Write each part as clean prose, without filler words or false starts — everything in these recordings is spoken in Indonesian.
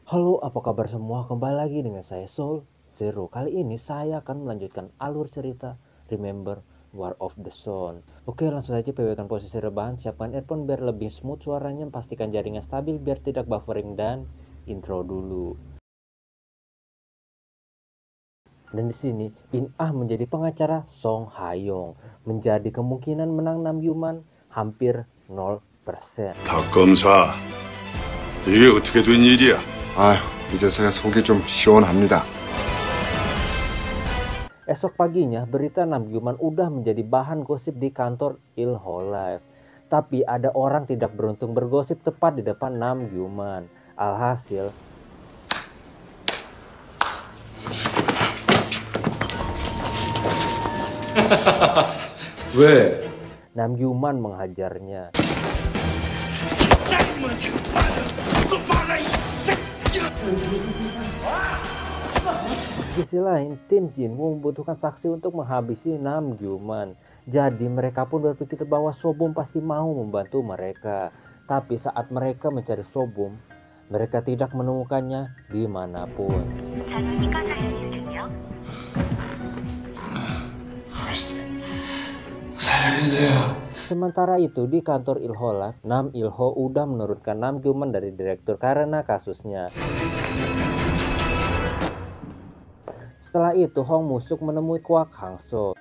Halo, apa kabar semua? Kembali lagi dengan saya Soul Zero. Kali ini saya akan melanjutkan alur cerita Remember War of the Sun. Oke, langsung saja PW-kan posisi rebahan, siapkan earphone biar lebih smooth suaranya, pastikan jaringan stabil biar tidak buffering, dan intro dulu. Dan di sini Bin Ah menjadi pengacara Song Hayong, menjadi kemungkinan menang Namgyuman hampir 0%. 박검사, 이게 어떻게 된 일이야? 아휴, 이제서야 속이 좀 시원합니다. Esok paginya, berita Namgyuman udah menjadi bahan gosip di kantor Ilholive. Tapi ada orang tidak beruntung bergosip tepat di depan Namgyuman. Alhasil, 왜? Namgyuman menghajarnya. Di sisi lain, tim Jinwoo membutuhkan saksi untuk menghabisi Namgyuman. Jadi mereka pun berpikir bahwa Sobom pasti mau membantu mereka. Tapi saat mereka mencari Sobom, mereka tidak menemukannya dimanapun. 전원이 꺼져 있는 중이요. Sementara itu di kantor Ilholive, Nam Ilho udah menurunkan Namgyuman dari direktur karena kasusnya. Setelah itu Hong Musuk menemui Kwak Hangso.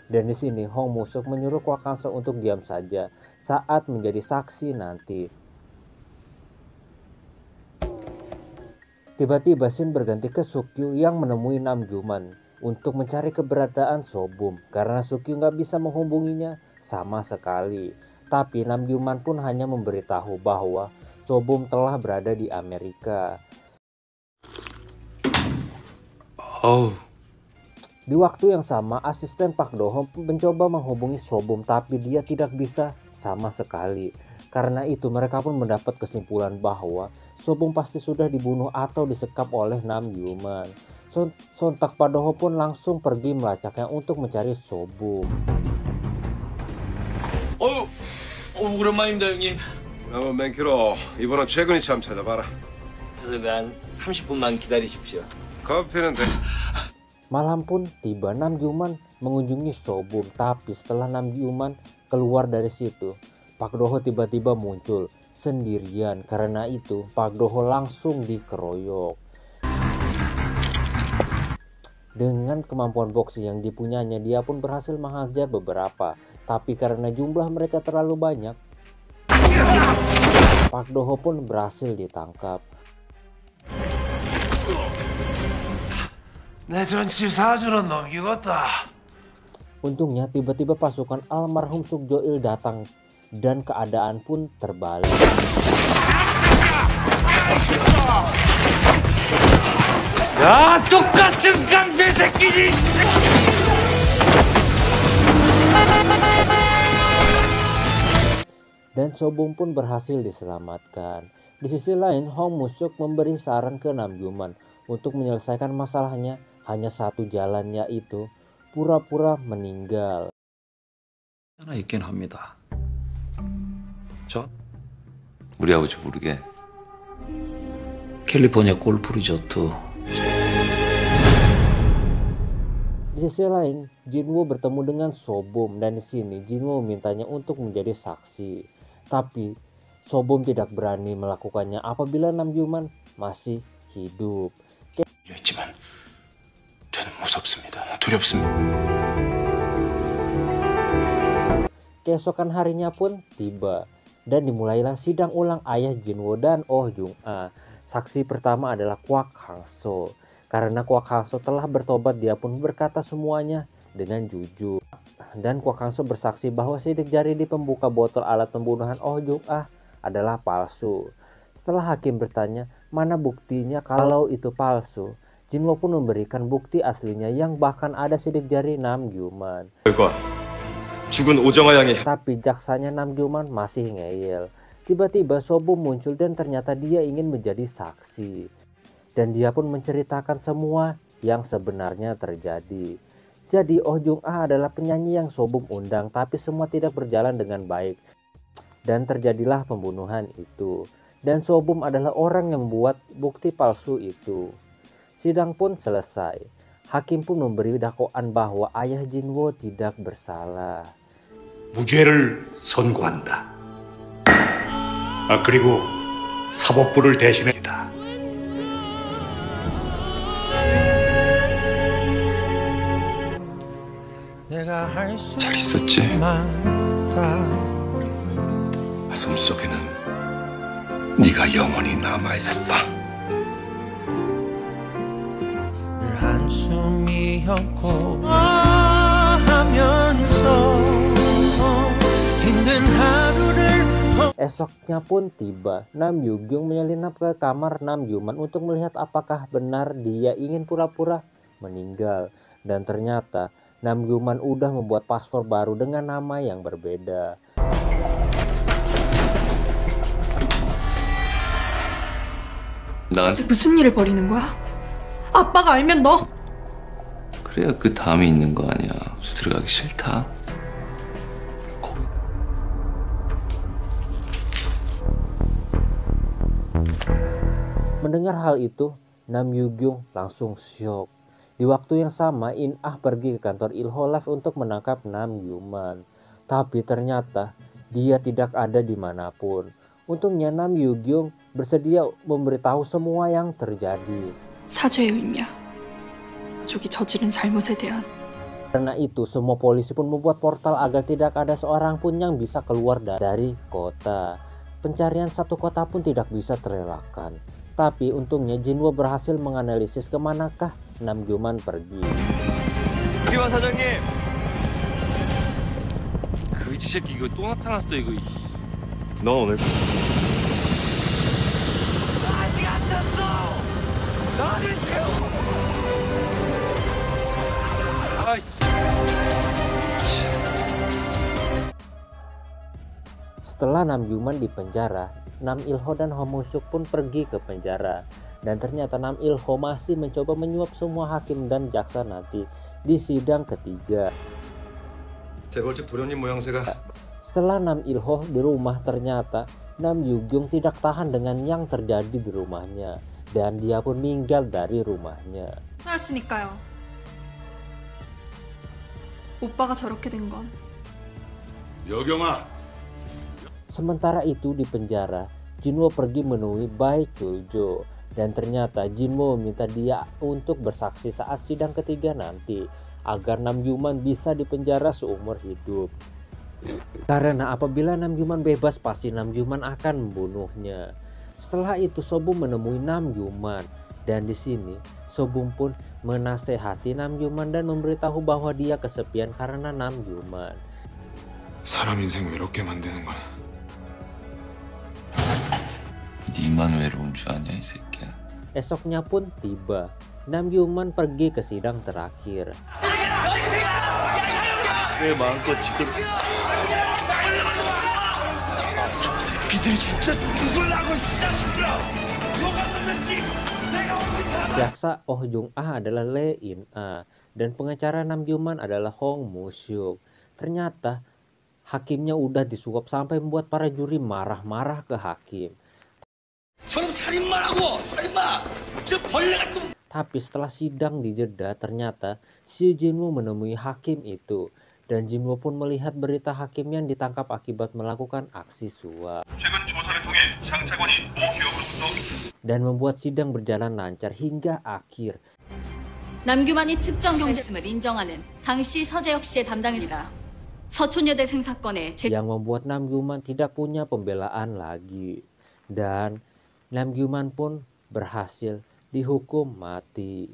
Dan di sini Hong Musuk menyuruh Kwak Hangso untuk diam saja saat menjadi saksi nanti. Tiba-tiba scene berganti ke Sukyu yang menemui Namgyuman untuk mencari keberadaan Sobom karena Sukyu nggak bisa menghubunginya sama sekali. Tapi Namgyuman pun hanya memberitahu bahwa Sobom telah berada di Amerika. Di waktu yang sama, asisten Pak Do-ho mencoba menghubungi Sobom tapi dia tidak bisa sama sekali. Karena itu mereka pun mendapat kesimpulan bahwa Sobom pasti sudah dibunuh atau disekap oleh Namgyuman. Sontak Pak Do-ho pun langsung pergi melacaknya untuk mencari Sobom. 오랜만입니다 형님. 그러면 맨키로 이번은 최근이 참 찾아봐라. 그래서 한 30분만 기다리십시오. 커피는 돼. Malam pun tiba Namgyuman mengunjungi Sobom, tapi setelah Namgyuman keluar dari situ, Pak Do-ho tiba-tiba muncul sendirian. Karena itu Pak Do-ho langsung dikeroyok. Dengan kemampuan boxing yang dipunyanya, dia pun berhasil menghajar beberapa. Tapi karena jumlah mereka terlalu banyak, Pak Do-ho pun berhasil ditangkap. 내 전치 사주는 넘기겠다. Untungnya tiba-tiba pasukan almarhum Sukjo-il datang dan keadaan pun terbalik. 야, 똑같은 깡패 새끼지. Dan Sobom pun berhasil diselamatkan. Di sisi lain, Hong Musuk memberi saran ke Namgyuman untuk menyelesaikan masalahnya hanya satu jalan, yaitu pura-pura meninggal. 하나 있긴 합니다. 저 우리 아버지 모르게 캘리포니아 골프 리조트 Di sisi lain, Jinwoo bertemu dengan Sobom dan di sini Jinwoo memintanya untuk menjadi saksi. Tapi Sobom tidak berani melakukannya apabila Namgyuman masih hidup. 했지만 저는 무섭습니다. 두렵습니다. Keesokan harinya pun tiba dan dimulailah sidang ulang ayah Jinwoo dan Oh Jung-ah. Saksi pertama adalah Kwak Hangso. Karena Kwak Hangso telah bertobat, dia pun berkata semuanya dengan jujur. Dan Kwak Hangso bersaksi bahwa sidik jari di pembuka botol alat pembunuhan Oh Jung-ah adalah palsu. Setelah hakim bertanya mana buktinya kalau itu palsu, Jinwoo pun memberikan bukti aslinya yang bahkan ada sidik jari Namgyuman. 결과 죽은 오정아 양의 Tapi jaksanya Namgyuman masih ngeyel. Tiba-tiba Sobom muncul dan ternyata dia ingin menjadi saksi. Dan dia pun menceritakan semua yang sebenarnya terjadi. Jadi Oh Jung-ah adalah penyanyi yang Sobom undang, tapi semua tidak berjalan dengan baik. Dan terjadilah pembunuhan itu. dan Sobum adalah orang yang membuat bukti palsu itu. Sidang pun selesai. Hakim pun memberi dakwaan bahwa ayah Jinwo tidak bersalah. 무죄를 선고한다. 그리고 사법부를 대신합니다. 잘 있었지? 가슴 속에는 네가 영원히 남아있었다. 한숨이었고 하면서 힘든 하루를. Esoknya pun tiba. Nam Yugyung menyelinap ke kamar Nam Yuman untuk melihat apakah benar dia ingin pura-pura meninggal. Dan ternyata Nam Yuman udah membuat paspor baru dengan nama yang berbeda. 나한테 무슨 일을 벌이는 거야? 아빠가 알면 너. 그래야 그 다음에 있는 거 아니야. 들어가기 싫다. Mendengar hal itu, Nam Yugyung langsung syok. Di waktu yang sama, In-ah pergi ke kantor Ilho Life untuk menangkap Nam Yuman. Tapi ternyata dia tidak ada dimanapun. Untungnya Nam Yugyung bersedia memberitahu semua yang terjadi. 사죄의 의미야. 가족이 저지른 잘못에 대한. Karena itu, semua polisi pun membuat portal agar tidak ada seorang pun yang bisa keluar dari kota. Pencarian satu kota pun tidak bisa terelakkan. Tapi untungnya Jinwo berhasil menganalisis kemanakah Nam Yuman pergi. 여기만 사장님. 그지 새끼 이거 또 나타났어 이거. 너 오늘 아직 안 잤어. 나를 태워. 아이. Setelah Nam Yuman di penjara, Nam Ilho dan Ho Musuk pun pergi ke penjara. Dan ternyata Nam Ilho masih mencoba menyuap semua hakim dan jaksa nanti di sidang ketiga. 재벌집 도련님 모양새가. Setelah Nam Ilho di rumah, ternyata Nam Yugyung tidak tahan dengan yang terjadi di rumahnya. Dan dia pun meninggal dari rumahnya. 하였으니까요. 오빠가 저렇게 된 건. 여경아. Sementara itu di penjara, Jinwo pergi menemui Bai Chuljo. Dan ternyata Jinwo meminta dia untuk bersaksi saat sidang ketiga nanti, agar Nam Yuman bisa dipenjara seumur hidup. Karena apabila Nam Yuman bebas, pasti Nam Yuman akan membunuhnya. Setelah itu Sobum menemui Nam Yuman, dan di sini Sobum pun menasehati Nam Yuman dan memberitahu bahwa dia kesepian karena Nam Yuman. 사람 인생 외롭게 만드는 거야. 니만 외로운 줄 아냐 이 새끼야. Esoknya pun tiba. Nam Yuman pergi ke sidang terakhir. 왜 마음껏 지금 새끼들이 진짜 죽으려고 이 자식들아. Jaksa Oh Jung-ah adalah Lee In-ah dan pengacara Nam Yuman adalah Hong Musyuk. Ternyata hakimnya udah disuap sampai membuat para juri marah-marah ke hakim. Tapi setelah sidang dijeda, ternyata si Jinwo menemui hakim itu. Dan Jinwo pun melihat berita hakim yang ditangkap akibat melakukan aksi suap. Dan membuat sidang berjalan lancar hingga akhir. 남규만이 특정 경제심을 인정하는 당시 서재혁 씨의 담당이다. 서촌여대 생사건에 yang membuat Nam Yuman tidak punya pembelaan lagi. Dan Nam Yuman pun berhasil dihukum mati.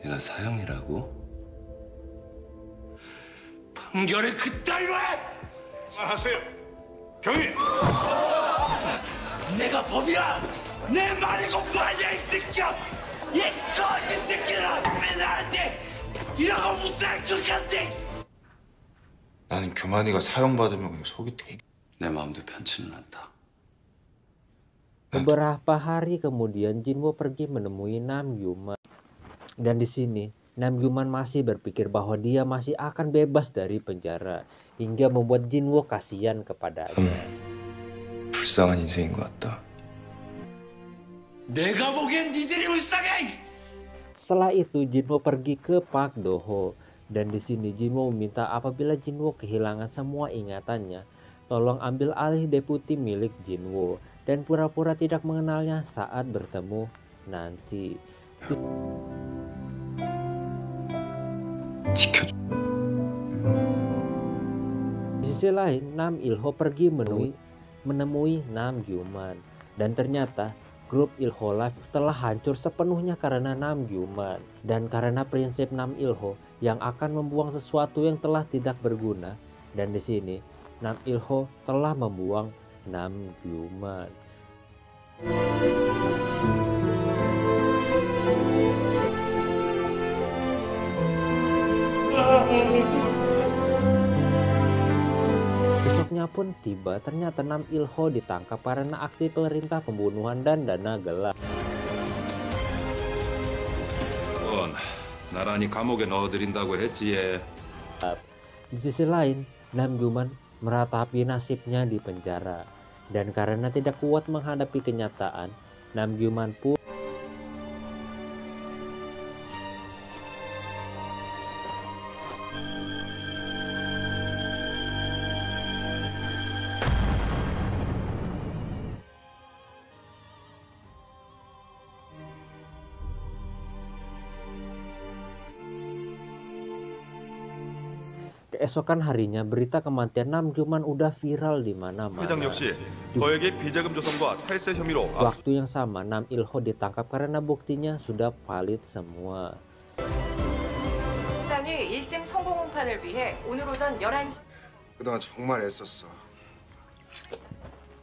내가 사형이라고? 판결을 그따위로 해! 하세요. 경위. 내가 법이야! 내 말이고 뭐하냐 이 새끼야! 이 거짓 새끼들아! 왜 나한테 이런 거 무시할 것 같아! 나는 교만이가 사형받으면 그냥 속이 되게. 내 마음도 편치는 않다. Beberapa hari kemudian Jinwo pergi menemui Nam Yuman. Dan di sini Nam Yuman masih berpikir bahwa dia masih akan bebas dari penjara. hingga membuat Jinwoo kasihan kepadanya. 불쌍한 인생인 것 같다. 내가 보기엔 니들이 불쌍해! Setelah itu Jinwoo pergi ke Park Do-ho dan di sini Jinwoo meminta apabila Jinwoo kehilangan semua ingatannya, tolong ambil alih deputi milik Jinwoo dan pura-pura tidak mengenalnya saat bertemu nanti. Di sisi lain, Nam Il-ho pergi menemui Nam Gyu-man dan ternyata grup Il-ho Life telah hancur sepenuhnya karena Nam Gyu-man dan karena prinsip Nam Il-ho yang akan membuang sesuatu yang telah tidak berguna, dan di sini Nam Il-ho telah membuang Nam Gyu-man. Besoknya pun tiba, ternyata Nam Il-ho ditangkap karena aksi perintah pembunuhan dan dana gelap. 나란히 감옥에 넣어드린다고 했지. Di sisi lain, Nam Gyu-man meratapi nasibnya di penjara, dan karena tidak kuat menghadapi kenyataan, Nam Gyu-man pun keesokan harinya berita kematian Nam Gyu-man udah viral di mana-mana. 회장 역시 거액의 비자금 조성과 탈세 혐의로 Waktu yang sama Nam Il-ho ditangkap karena buktinya sudah valid semua. 회장이 1심 성공 공판을 위해 오늘 오전 11시 그동안 정말 애썼어.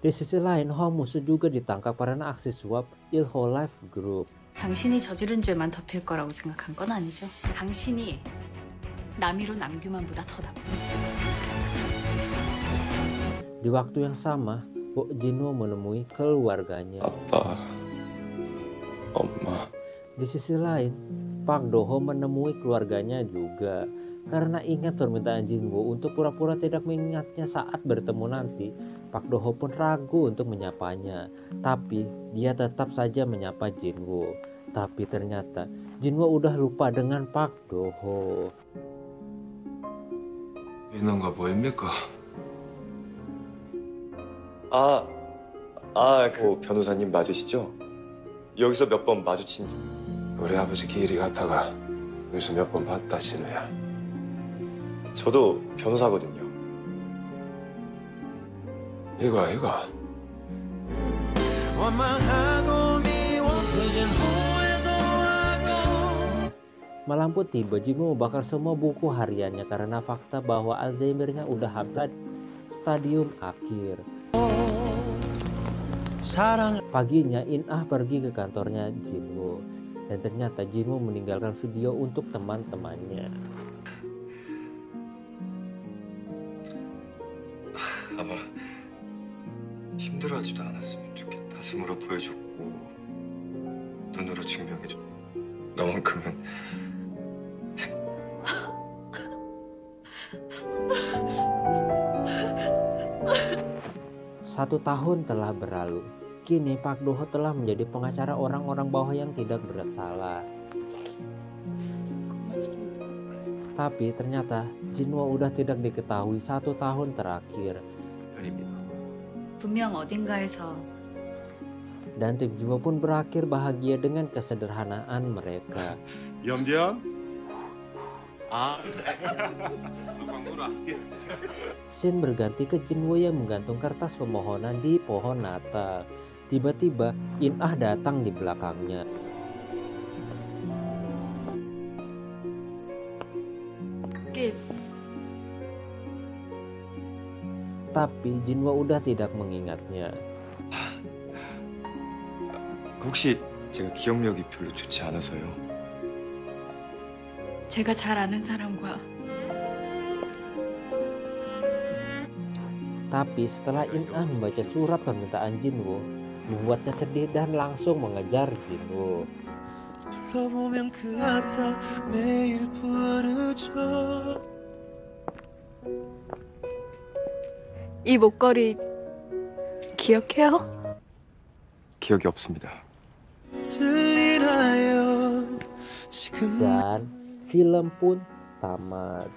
Di sisi lain, Hong Musu juga ditangkap karena aksi suap Il-ho Life Group. 당신이 저지른 죄만 덮일 거라고 생각한 건 아니죠? 당신이 남이로 남규만보다 더 나빠. Di waktu yang sama, Jinwoo menemui keluarganya. 아빠, 엄마. Di sisi lain, Park Do-ho menemui keluarganya juga. Karena ingat permintaan Jinwoo untuk pura-pura tidak mengingatnya saat bertemu nanti, Park Do-ho pun ragu untuk menyapanya. Tapi dia tetap saja menyapa Jinwoo. Tapi ternyata Jinwoo udah lupa dengan Park Do-ho. 인원과 뭐입니까? 그 변호사님 맞으시죠? 여기서 몇 번 마주친 우리 아버지 길이 갔다가 여기서 몇 번 봤다 신우야. 저도 변호사거든요. 이거 원망하고 미워 그젠 후회도 하고. Malam pun tiba, Jinwoo membakar semua buku hariannya karena fakta bahwa Alzheimer-nya udah hampir stadium akhir. Paginya In-ah pergi ke kantornya Jinwoo dan ternyata Jinwoo meninggalkan video untuk teman-temannya. 아마 힘들어하지도 않았으면 좋겠다. 가슴으로 보여줬고 눈으로 증명해줘. 너만큼은 1 tahun telah berlalu. Kini Park Do-ho telah menjadi pengacara orang-orang bawah yang tidak bersalah. Tapi ternyata Jinwoo udah tidak diketahui 1 tahun terakhir. 분명 어딘가에서 Dan tim Jinwoo pun berakhir bahagia dengan kesederhanaan mereka. 염디야? Scene berganti ke Jinwoo yang menggantung kertas permohonan di pohon Natal. Tiba-tiba In-ah datang di belakangnya. Tapi Jinwoo udah tidak mengingatnya. 혹시 제가 기억력이 별로 좋지 않아서요. 제가 잘 아는 사람과 Tapi setelah In-ah membaca surat permintaan Jinwoo, membuatnya sedih dan langsung mengejar Jinwoo. 불러보면 그 아타 매일 부르죠. 이 목걸이 기억해요? 기억이 없습니다. Dan film pun tamat.